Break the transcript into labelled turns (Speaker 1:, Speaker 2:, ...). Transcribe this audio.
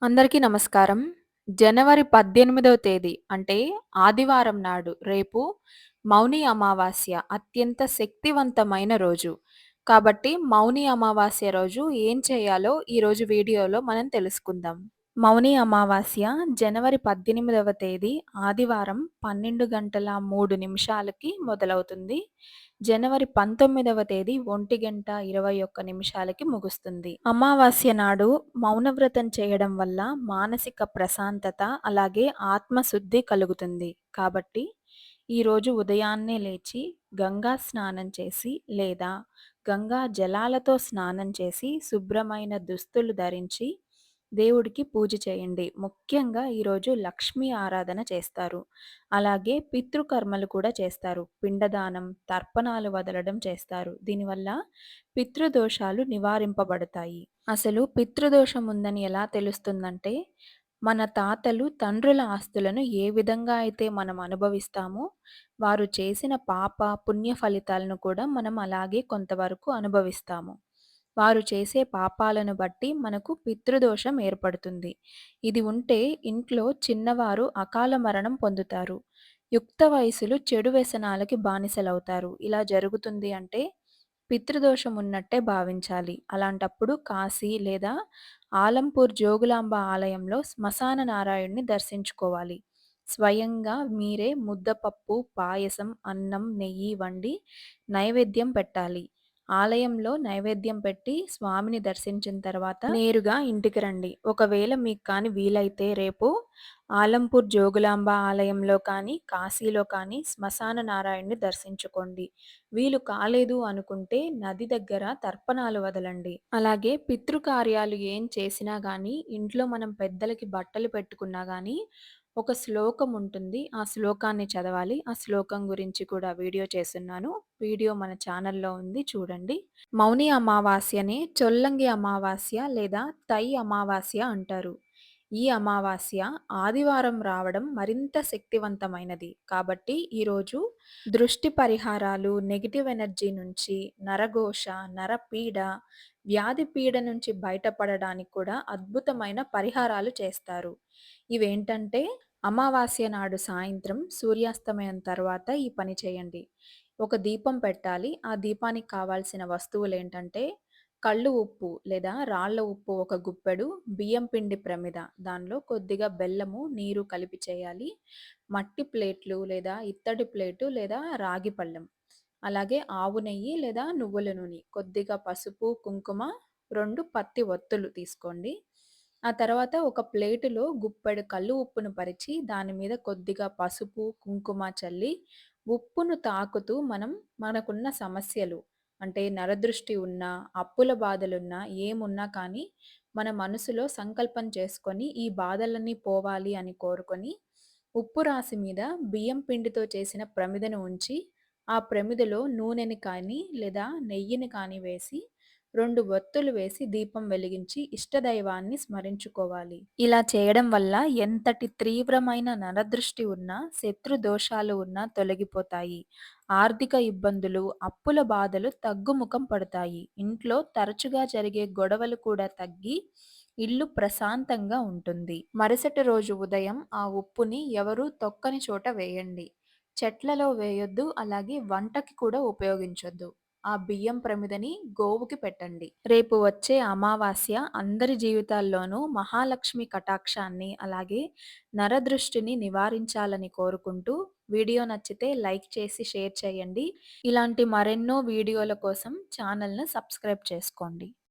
Speaker 1: అందరికీ నమస్కారం. జనవరి 18వ తేదీ అంటే ఆదివారం నాడు రేపు మౌని అమావాస్య అత్యంత శక్తివంతమైన రోజు. కాబట్టి మౌని అమావాస్య రోజు ఏం చేయాలో ఈరోజు వీడియోలో మనం తెలుసుకుందాం. మౌని అమావాస్య జనవరి 18వ తేదీ ఆదివారం 12 గంటల 3 నిమిషాలకి మొదలవుతుంది. జనవరి 19వ తేదీ 1:21 నిమిషాలకి ముగుస్తుంది. అమావాస్య నాడు మౌనవ్రతం చేయడం వల్ల మానసిక ప్రశాంతత, అలాగే ఆత్మశుద్ధి కలుగుతుంది. కాబట్టి ఈరోజు ఉదయాన్నే లేచి గంగా స్నానం చేసి లేదా గంగా జలాలతో స్నానం చేసి శుభ్రమైన దుస్తులు ధరించి దేవుడికి పూజ చేయండి. ముఖ్యంగా ఈరోజు లక్ష్మీ ఆరాధన చేస్తారు. అలాగే పితృకర్మలు కూడా చేస్తారు. పిండదానం, తర్పణాలు వదలడం చేస్తారు. దీనివల్ల పితృదోషాలు నివారింపబడతాయి. అసలు పితృదోషం ఉందని ఎలా తెలుస్తుందంటే, మన తాతలు, తండ్రుల ఆస్తులను ఏ విధంగా అయితే మనం అనుభవిస్తామో, వారు చేసిన పాప, పుణ్య ఫలితాలను కూడా మనం అలాగే కొంతవరకు అనుభవిస్తాము. వారు చేసే పాపాలను బట్టి మనకు పితృదోషం ఏర్పడుతుంది. ఇది ఉంటే ఇంట్లో చిన్నవారు అకాల మరణం పొందుతారు. యుక్త వయసులు చెడు వ్యసనాలకి బానిసలవుతారు. ఇలా జరుగుతుంది అంటే పితృదోషం ఉన్నట్టే భావించాలి. అలాంటప్పుడు కాశీ లేదా ఆలంపూర్ జోగులాంబ ఆలయంలో శ్మశాన నారాయణ్ణి దర్శించుకోవాలి. స్వయంగా మీరే ముద్దపప్పు, పాయసం, అన్నం, నెయ్యి వండి నైవేద్యం పెట్టాలి. ఆలయంలో నైవేద్యం పెట్టి స్వామిని దర్శించిన తర్వాత నేరుగా ఇంటికి రండి. ఒకవేళ మీకు కానీ వీలైతే రేపు ఆలంపూర్ జోగులాంబ ఆలయంలో కానీ, కాశీలో కానీ శ్మశాన నారాయణ్ణి దర్శించుకోండి. వీలు కాలేదు అనుకుంటే నది దగ్గర తర్పణాలు వదలండి. అలాగే పితృకార్యాలు ఏం చేసినా గానీ, ఇంట్లో మనం పెద్దలకి బట్టలు పెట్టుకున్నా గానీ, ఒక శ్లోకం ఉంటుంది. ఆ శ్లోకాన్ని చదవాలి. ఆ శ్లోకం గురించి కూడా వీడియో చేసున్నాను. వీడియో మన ఛానల్‌లో ఉంది చూడండి. మౌని అమావాస్యనే చొల్లంగి అమావాస్య లేదా తై అమావాస్య అంటారు. ఈ అమావాస్య ఆదివారం రావడం మరింత శక్తివంతమైనది. కాబట్టి ఈరోజు దృష్టి పరిహారాలు, నెగెటివ్ ఎనర్జీ నుంచి, నరఘోష, నరపీడ, వ్యాధి పీడ నుంచి బయటపడడానికి కూడా అద్భుతమైన పరిహారాలు చేస్తారు. ఇవేంటంటే అమావాస్య నాడు సాయంత్రం సూర్యాస్తమయం తర్వాత ఈ పని చేయండి. ఒక దీపం పెట్టాలి. ఆ దీపానికి కావాల్సిన వస్తువులేంటంటే కల్లు ఉప్పు లేదా రాళ్ళ ఉప్పు ఒక గుప్పెడు, బియ్యం పిండి ప్రమిద, దానిలో కొద్దిగా బెల్లము, నీరు కలిపి చేయాలి. మట్టి ప్లేట్లు లేదా ఇత్తడి ప్లేటు లేదా రాగి పళ్ళెం. అలాగే ఆవు నెయ్యి లేదా నువ్వుల నూనె, కొద్దిగా పసుపు, కుంకుమ, 2 పత్తి ఒత్తులు తీసుకోండి. ఆ తర్వాత ఒక ప్లేటులో గుప్పెడు కల్లు ఉప్పును పరిచి దాని మీద కొద్దిగా పసుపు, కుంకుమ చల్లి ఉప్పును తాకుతూ మనకున్న సమస్యలు అంటే నరదృష్టి ఉన్నా, అప్పుల బాధలున్నా, ఏమున్నా కానీ మన మనసులో సంకల్పం చేసుకొని ఈ బాధలన్నీ పోవాలి అని కోరుకొని ఉప్పు రాసి మీద బియ్యం పిండితో చేసిన ప్రమిదను ఉంచి ఆ ప్రమిదలో నూనెని కానీ లేదా నెయ్యిని కానీ వేసి 2 ఒత్తులు వేసి దీపం వెలిగించి ఇష్టదైవాన్ని స్మరించుకోవాలి. ఇలా చేయడం వల్ల ఎంతటి తీవ్రమైన నరదృష్టి ఉన్నా, శత్రు దోషాలు ఉన్నా తొలగిపోతాయి. ఆర్థిక ఇబ్బందులు, అప్పుల బాధలు తగ్గుముఖం పడతాయి. ఇంట్లో తరచుగా జరిగే గొడవలు కూడా తగ్గి ఇల్లు ప్రశాంతంగా ఉంటుంది. మరుసటి రోజు ఉదయం ఆ ఉప్పుని ఎవరూ తొక్కని చోట వేయండి. చెట్లలో వేయొద్దు, అలాగే వంటకి కూడా ఉపయోగించొద్దు. ఆ బియ్యం ప్రమిదని గోవుకి పెట్టండి. రేపు వచ్చే అమావాస్య అందరి జీవితాల్లోనూ మహాలక్ష్మి కటాక్షాన్ని, అలాగే నరదృష్టిని నివారించాలని కోరుకుంటూ వీడియో నచ్చితే లైక్ చేసి షేర్ చేయండి. ఇలాంటి మరెన్నో వీడియోల కోసం ఛానల్‌ను సబ్స్క్రైబ్ చేసుకోండి.